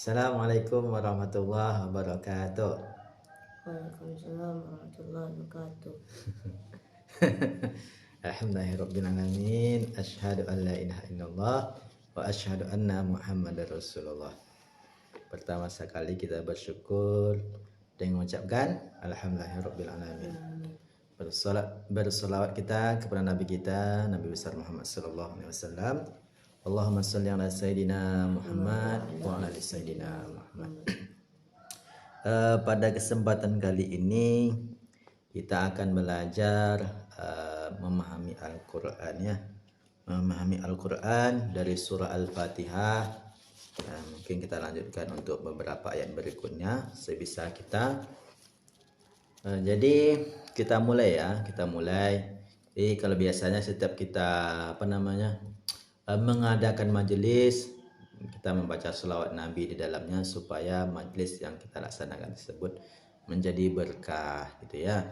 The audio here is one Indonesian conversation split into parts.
Assalamualaikum warahmatullahi wabarakatuh. Waalaikumsalam warahmatullahi wabarakatuh. Alhamdulillahirabbil alamin. Asyhadu an la ilaha illallah wa asyhadu anna Muhammadar Rasulullah. Pertama sekali kita bersyukur dengan mengucapkan alhamdulillahirabbil alamin. Bersolawat kita kepada Nabi kita, Nabi besar Muhammad sallallahu alaihi wasallam. Allahumma shalli ala sayyidina Muhammad wa ala ali sayyidina Muhammad. Pada kesempatan kali ini kita akan belajar memahami Al-Quran ya. Memahami Al-Quran dari surah Al-Fatihah. Mungkin kita lanjutkan untuk beberapa ayat berikutnya sebisa kita. Jadi kita mulai ya, Jadi kalau biasanya setiap kita mengadakan majelis, kita membaca selawat Nabi di dalamnya supaya majelis yang kita laksanakan tersebut menjadi berkah gitu ya.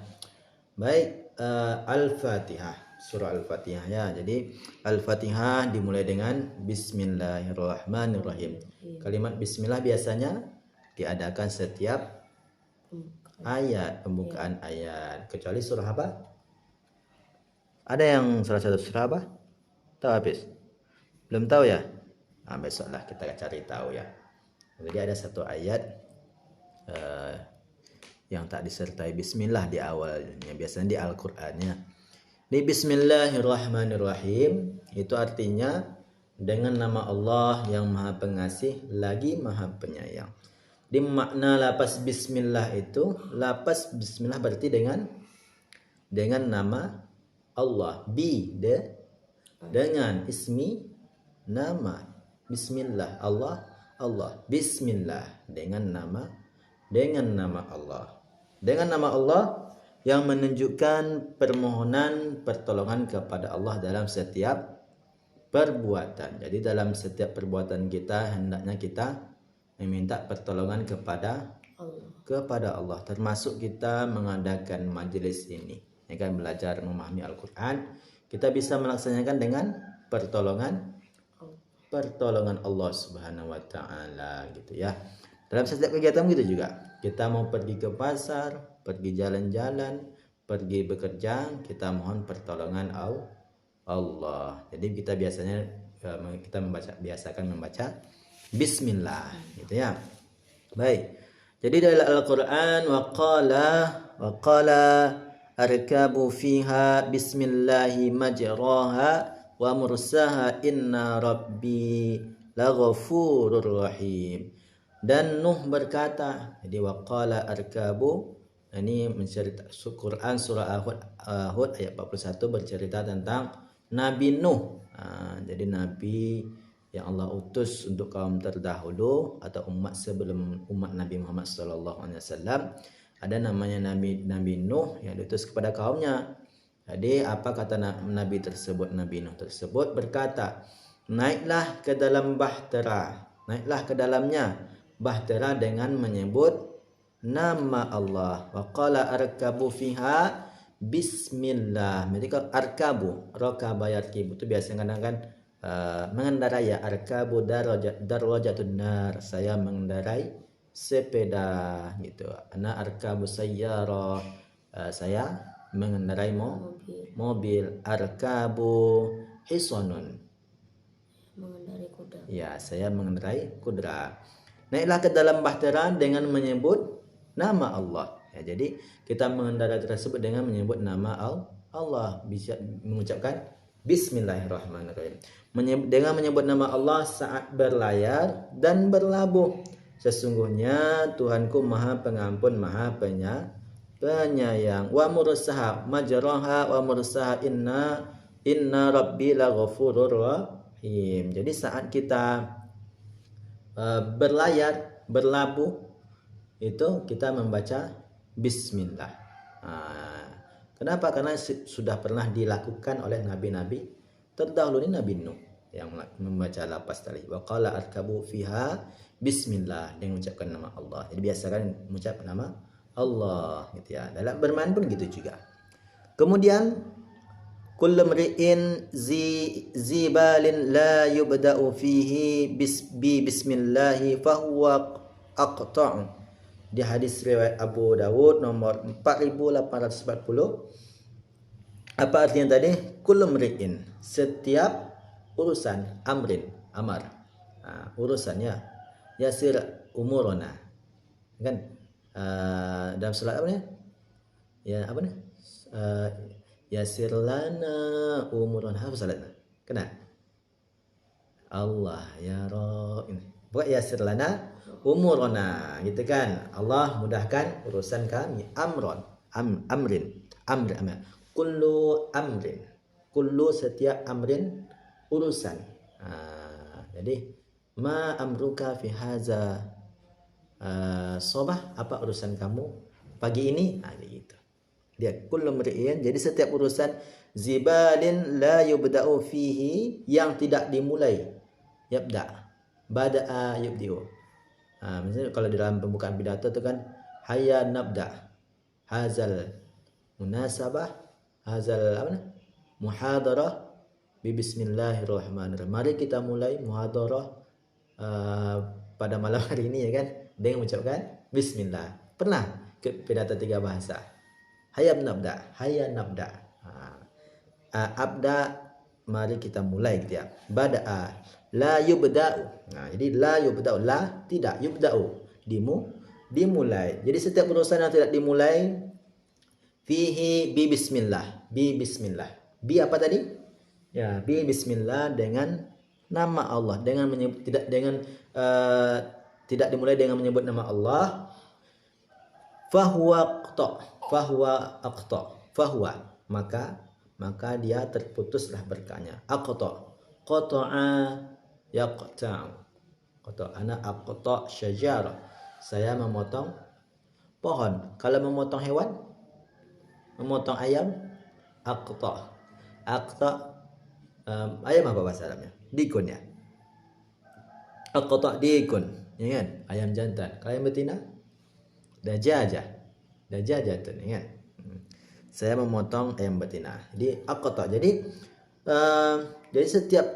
Baik, Al-Fatihah, surah Al-Fatihah ya. Jadi Al-Fatihah dimulai dengan Bismillahirrahmanirrahim. Kalimat Bismillah biasanya diadakan setiap ayat, pembukaan ayat. Kecuali surah apa? Ada yang salah satu surah apa? Tahu habis? Belum tahu ya? Nah, besoklah kita cari tahu ya. Jadi ada satu ayat yang tak disertai Bismillah di awalnya. Biasanya di Al-Qur'annya. Di Bismillahirrahmanirrahim itu artinya dengan nama Allah yang Maha Pengasih lagi Maha Penyayang. Di makna lapas Bismillah itu, lapas Bismillah berarti dengan nama Allah. Dengan ismi nama. Bismillah, Allah. Bismillah dengan nama Allah. Dengan nama Allah yang menunjukkan permohonan pertolongan kepada Allah dalam setiap perbuatan. Jadi dalam setiap perbuatan kita hendaknya kita meminta pertolongan kepada Allah. Termasuk kita mengadakan majelis ini. Ya kan, belajar memahami Al-Quran. Kita bisa melaksanakan dengan pertolongan Allah Subhanahu wa taala gitu ya. Dalam setiap kegiatan gitu juga. Kita mau pergi ke pasar, pergi jalan-jalan, pergi bekerja, kita mohon pertolongan Allah. Jadi kita biasakan membaca Bismillah gitu ya. Baik. Jadi dalam Al-Qur'an waqala arkabu fiha bismillahi majraha wa mursaha inna rabbi laghafurur rahim. Dan Nuh berkata, jadi waqala arkabu, ini mencerita Quran surah Hud ayat 41 bercerita tentang Nabi Nuh. Jadi nabi yang Allah utus untuk kaum terdahulu atau umat sebelum umat Nabi Muhammad SAW. Ada namanya Nabi Nuh yang diutus kepada kaumnya. Jadi apa kata Nabi tersebut? Nabi Nuh tersebut berkata, naiklah ke dalam bahtera, naiklah ke dalamnya bahtera dengan menyebut nama Allah. Wa qala arkabu fiha bismillah. Jadi kalau arkabu, rakaba yarkibu itu biasanya kan mengendarai ya, arkabu darwajatun nar, saya mengendarai sepeda gitu. Ana arkabu sayyara, saya mengendarai mobil. Arkabu hisonun, Mengendarai kuda. ya, saya mengendarai kuda. Naiklah ke dalam bahtera dengan menyebut nama Allah. Ya, jadi kita mengendarai tersebut dengan menyebut nama Allah, bisa mengucapkan Bismillahirrahmanirrahim. Dengan menyebut nama Allah saat berlayar dan berlabuh. Sesungguhnya Tuhanku Maha Pengampun, Maha Penyayang. Wa mursaha majraha wa mursaha inna rabbi laghafurur rahim. Jadi saat kita berlayar, berlabuh, itu kita membaca Bismillah. Kenapa? Karena sudah pernah dilakukan oleh nabi-nabi terdahulu ini. Nabi Nuh yang membaca lapas tadi. Wa qala arkabu fiha Bismillah, dengan mengucapkan nama Allah. Jadi biasakan mengucapkan nama Allah gitu ya. Dalam bermain pun gitu juga. Kemudian kullu mri'in zibalin la yubda'u fihi bismillahi fahuwa aqta'. Di hadis riwayat Abu Dawud nomor 4840. Apa artinya tadi? Kullu mri'in, setiap urusan, amar, urusannya, yasir umurona, kan? Dalam salat apa nih? Ya apa nih? Yasir lana umurona, apa salatnya? Kena? Allah ya Rabb, ini buat yasir lana umurona, gitu kan? Allah mudahkan urusan kami. Amrin. Kullu amrin, kullu setiap amrin, urusan. Jadi ma amruka fi haza sobah, apa urusan kamu pagi ini? Gitu. Dia kullu mri'in, jadi setiap urusan, zibalin la yubda'u fihi, yang tidak dimulai, yabda, bada'a yubdi'u. Misalnya kalau di dalam pembukaan pidato itu kan, hayya nabda hazal munasabah, hazal apa, muhadarah bi bismillahirrahmanirrahim. Mari kita mulai muhadarah pada malam hari ini, ya kan, dengan mengucapkan bismillah. Pernah ke pidato 3 bahasa. Hayya nabda. Abda, mari kita mulai, gitu ya. Bada'a, la yubda'u. Jadi la yubda'u, la tidak, yubda'u dimulai. Jadi setiap urusan yang tidak dimulai, fihi bi bismillah. Bi apa tadi? Ya, bi bismillah, dengan nama Allah, dengan menyebut, tidak dimulai dengan menyebut nama Allah. Fahuwa aqta, maka dia terputuslah berkahnya. Qata'a yaqta'u. Ana aqta syajarah, saya memotong pohon. Kalau memotong hewan, memotong ayam, aqta. Ayam apa bahasa Arabnya? Dikun, ya. Aqta dikun, ya kan? Ayam jantan. Kalau ayam betina, dajajah tuh, ya kan? Saya memotong ayam betina. Jadi aqta. Jadi setiap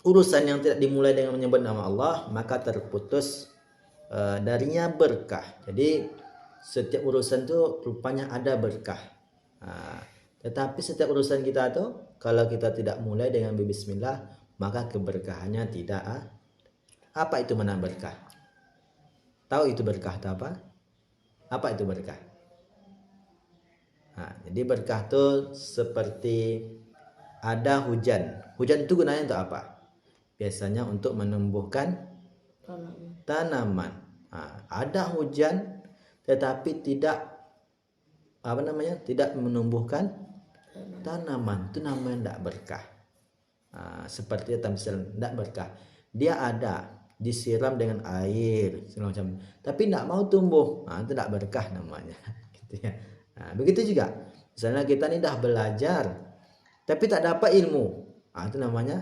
urusan yang tidak dimulai dengan menyebut nama Allah, maka terputus darinya berkah. Jadi setiap urusan itu rupanya ada berkah. Tetapi setiap urusan kita tuh, kalau kita tidak mulai dengan bismillah, maka keberkahannya tidak. Apa itu mana berkah? Tahu itu berkah itu apa? Apa itu berkah? Jadi berkah itu seperti ada hujan. Hujan itu gunanya untuk apa? Biasanya untuk menumbuhkan tanaman. Ada hujan tetapi tidak tidak menumbuhkan tanaman, itu namanya tidak berkah. Seperti tamsil, tidak berkah. Dia ada, disiram dengan air segala macam, tapi tidak mau tumbuh, itu tidak berkah namanya. Gitu ya. Begitu juga, misalnya kita ini dah belajar tapi tak dapat ilmu, itu namanya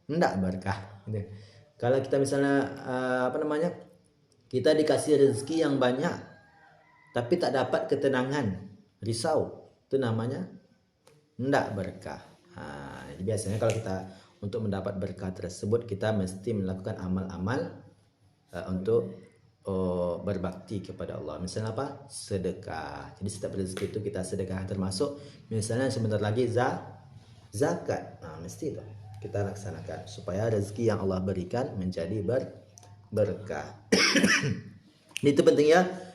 tidak berkah. Gitu. Kalau kita misalnya kita dikasih rezeki yang banyak tapi tak dapat ketenangan, risau, itu namanya tidak berkah. Jadi biasanya kalau kita untuk mendapat berkah tersebut, kita mesti melakukan amal-amal untuk berbakti kepada Allah. Misalnya apa? Sedekah. Jadi setiap rezeki itu kita sedekah, termasuk misalnya sebentar lagi zakat. Mesti itu kita laksanakan supaya rezeki yang Allah berikan menjadi berkah. Itu pentingnya.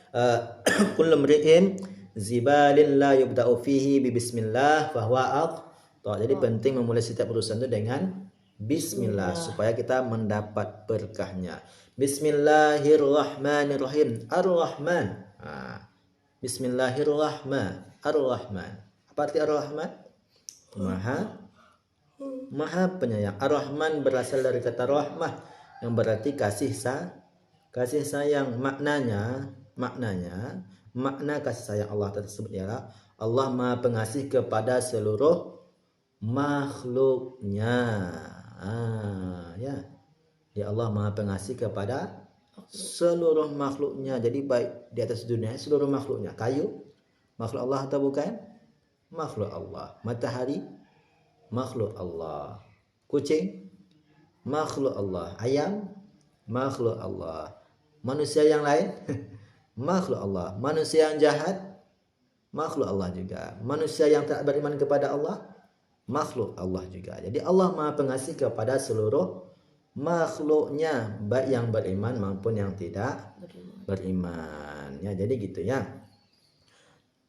Kullu mri'in zibalin la yubda'u fihi bi bismillah fahuwa aqta. Jadi penting memulai setiap urusan itu dengan bismillah supaya kita mendapat berkahnya. Bismillahirrahmanirrahim. Ar-Rahman. Bismillahirrahman. Apa arti Ar-Rahman? Maha penyayang. Ar-Rahman berasal dari kata rahmah, yang berarti kasih sayang. Makna kasih sayang Allah tersebut ialah Allah Maha Pengasih kepada seluruh makhluknya. Ya Allah Maha Pengasih kepada seluruh makhluknya. Jadi baik di atas dunia seluruh makhluknya. Kayu makhluk Allah atau bukan? Makhluk Allah. Matahari makhluk Allah. Kucing, makhluk Allah. Ayam, makhluk Allah. Manusia yang lain, makhluk Allah. Manusia yang jahat, makhluk Allah juga. Manusia yang tak beriman kepada Allah, makhluk Allah juga. Jadi Allah Maha Pengasih kepada seluruh makhluknya, baik yang beriman maupun yang tidak beriman. Ya, jadi gitu ya.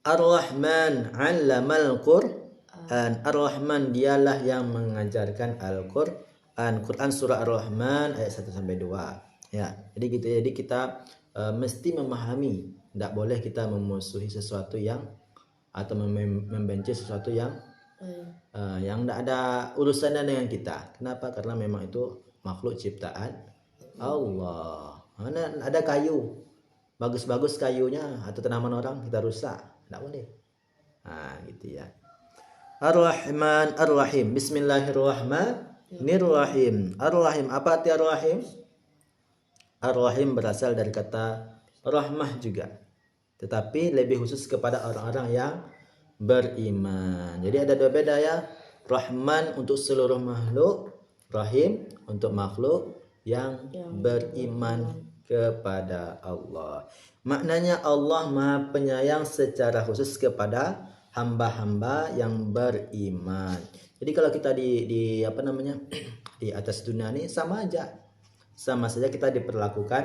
Ar-Rahman 'allamal Qur'an. Ar-Rahman dialah yang mengajarkan Al-Qur'an. Quran surah Ar-Rahman ayat 1 sampai 2. Ya, jadi gitu. Jadi kita mesti memahami, tidak boleh kita memusuhi sesuatu yang atau membenci sesuatu yang tidak ada urusannya dengan kita. Kenapa? Karena memang itu makhluk ciptaan Allah. Mana ada kayu, bagus-bagus kayunya atau tanaman orang kita rusak, tidak boleh. Gitu ya. Ar-Rahman Ar-Rahim. Bismillahirrahmanirrahim. Ar-Rahim, apa arti Ar-Rahim? Ar-Rahim berasal dari kata rahmah juga, tetapi lebih khusus kepada orang-orang yang beriman. Jadi ada dua beda ya. Rahman untuk seluruh makhluk, Rahim untuk makhluk yang beriman kepada Allah. Maknanya Allah Maha Penyayang secara khusus kepada hamba-hamba yang beriman. Jadi kalau kita di apa namanya di atas dunia ini sama saja kita diperlakukan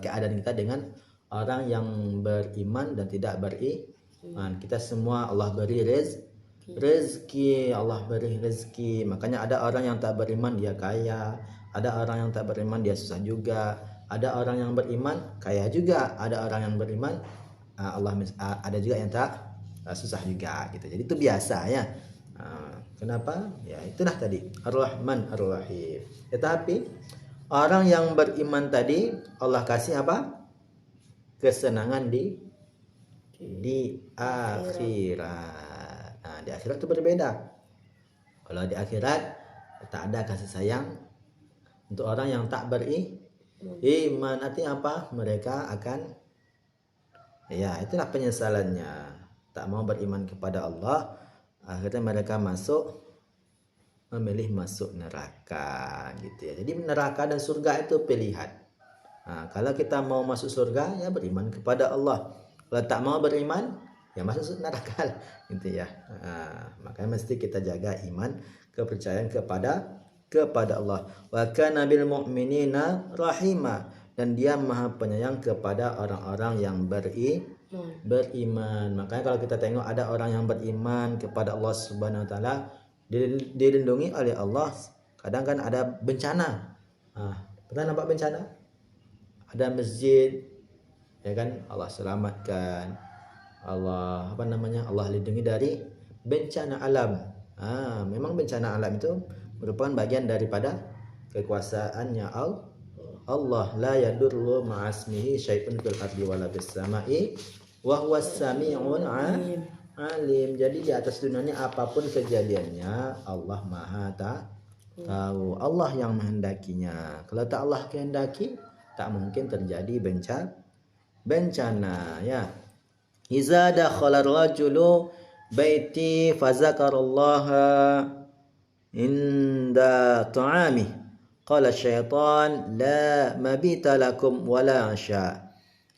keadaan kita dengan orang yang beriman dan tidak beriman. Kita semua Allah beri rezeki, Allah beri rezeki. Makanya ada orang yang tak beriman dia kaya, ada orang yang tak beriman dia susah juga, ada orang yang beriman kaya juga, ada orang yang beriman ada juga yang tak susah juga gitu. Jadi itu biasa ya. Kenapa? Ya itulah tadi Ar-Rahman Ar-Rahim. Tetapi orang yang beriman tadi Allah kasih apa? Kesenangan di akhirat. Nah, di akhirat itu berbeda. Kalau di akhirat tak ada kasih sayang untuk orang yang tak beriman. Artinya apa? Mereka akan itulah penyesalannya. Tak mau beriman kepada Allah, akhirnya mereka memilih masuk neraka gitu ya. Jadi neraka dan surga itu pilihan. Kalau kita mau masuk surga ya beriman kepada Allah. Kalau tak mau beriman ya masuk neraka gitu ya. Makanya mesti kita jaga iman, kepercayaan kepada Allah. Wa kana bil mu'minina rahima, dan dia Maha Penyayang kepada orang-orang yang beriman. Makanya kalau kita tengok ada orang yang beriman kepada Allah Subhanahu wa taala, dilindungi oleh Allah. Kadang kan ada bencana. Pernah nampak bencana? Ada masjid, ya kan? Allah selamatkan. Allah Allah lindungi dari bencana alam. Memang bencana alam itu merupakan bagian daripada kekuasaannya Allah. La yadurru ma'asmihi syai'un fil ardi wala bis sama'i wa huwas sami'un alim. Jadi di atas dunia ini apapun kejadiannya Allah Maha tahu. Allah yang menghendakinya. Kalau tak Allah kehendaki, tak mungkin terjadi bencana ya. Iza dakhala ar-rajulu baiti fazakarallaha inda ta'amih qala syaitan la mabita lakum wala asya.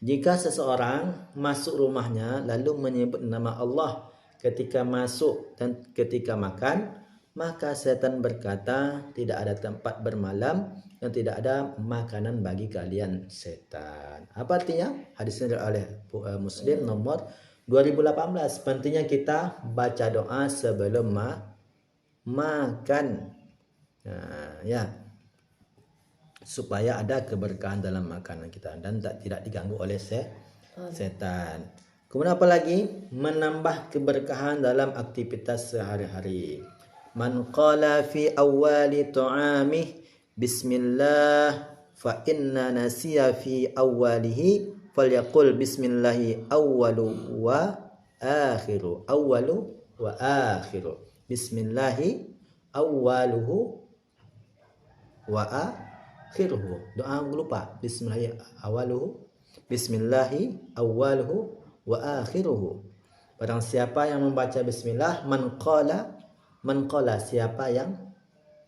Jika seseorang masuk rumahnya lalu menyebut nama Allah ketika masuk dan ketika makan, maka setan berkata, tidak ada tempat bermalam dan tidak ada makanan bagi kalian setan. Apa artinya? Hadisnya oleh Muslim nomor 2018. Pentingnya kita baca doa sebelum makan. Supaya ada keberkahan dalam makanan kita dan tidak diganggu oleh setan. Kemudian apa lagi? Menambah keberkahan dalam aktivitas sehari-hari. Man qala fi awwali ta'amih bismillah fa inna nasiya fi awwalihi falyaqul bismillahi awwalu wa akhiru. Awwalu wa akhiru. Bismillahi awwaluhu wa akhiruhu. Doa lupa. Bismillahi awwaluhu. Bismillahi awwaluhu wa akhiruhu. Barang siapa yang membaca bismillah, man qala Man qala, siapa yang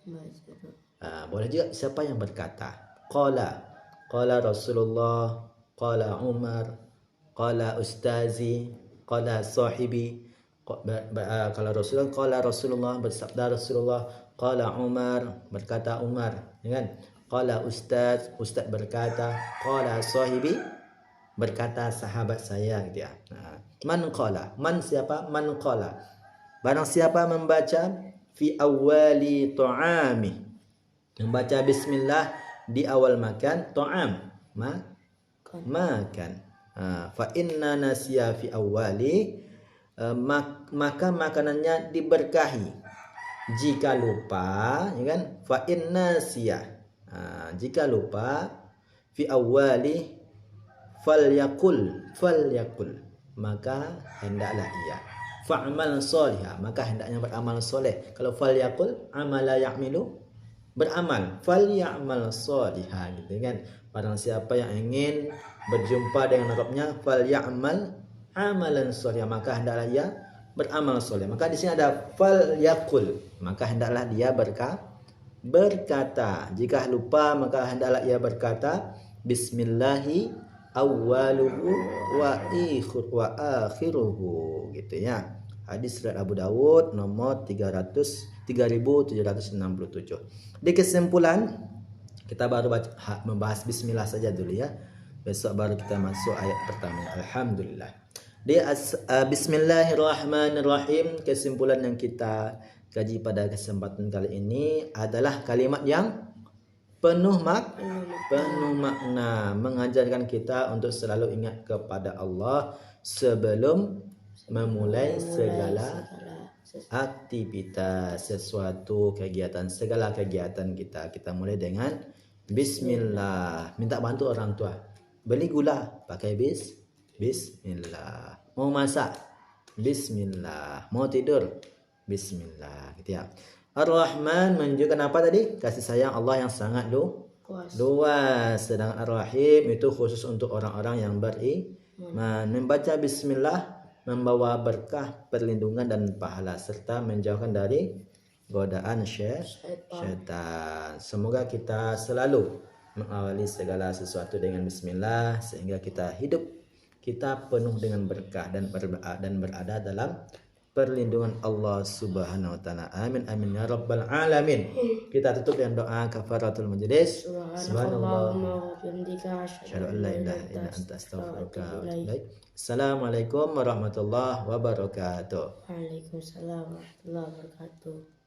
Baca. boleh juga siapa yang berkata. Qala Rasulullah, qala Umar, qala ustazi, qala sahibi. Kalau Rasulullah bersabda Rasulullah, qala Umar berkata Umar, kan? Qala ustaz berkata, qala sahibi berkata sahabat saya, gitu ya. Man qala, man siapa? Man qala, barang siapa membaca fi awwali ta'ami, membaca bismillah di awal makan, ta'am makan. Fa inna nasiya fi awwali, maka makanannya diberkahi. Jika lupa, ya kan? Fa inna nasiya, jika lupa, fi awwali falyakul, maka hendaklah ia. Fa'amal solihah, maka hendaknya beramal soleh. Kalau falyakul, amala ya'milu, beramal. Falyamal solihah, gitu kan. Barang siapa yang ingin berjumpa dengan Rabbnya, falyamal amalan solihah, maka hendaklah ia beramal soleh. Maka di sini ada falyakul, maka hendaklah dia berkata. Jika lupa, maka hendaklah ia berkata bismillahi awwaluhu wa akhiruhu, gitu ya. Hadis riwayat Abu Dawud nomor 3767. Di kesimpulan, kita baru membahas bismillah saja dulu ya. Besok baru kita masuk ayat pertama. Alhamdulillah. Di Bismillahirrahmanirrahim, kesimpulan yang kita kaji pada kesempatan kali ini adalah kalimat yang penuh makna, mengajarkan kita untuk selalu ingat kepada Allah sebelum memulai segala aktivitas, sesuatu kegiatan, segala kegiatan kita mulai dengan bismillah. Minta bantu orang tua, beli gula, pakai bismillah. Mau masak, bismillah. Mau tidur, bismillah, gitu ya. Ar-Rahman menunjukkan apa tadi? Kasih sayang Allah yang sangat luas. Sedangkan Ar-Rahim itu khusus untuk orang-orang yang beriman. Membaca bismillah membawa berkah, perlindungan dan pahala, serta menjauhkan dari godaan syaitan. Semoga kita selalu mengawali segala sesuatu dengan bismillah, sehingga hidup kita penuh dengan berkah dan berada dalam perlindungan Allah Subhanahu wa taala. Amin amin ya rabbal alamin. Kita tutup dengan doa kafaratul majlis. Subhanallah wa bihamdika asyhadu an la ilaha illa anta astaghfiruka wa atubu ilaik. Assalamualaikum warahmatullahi wabarakatuh. Waalaikumsalam warahmatullahi wabarakatuh.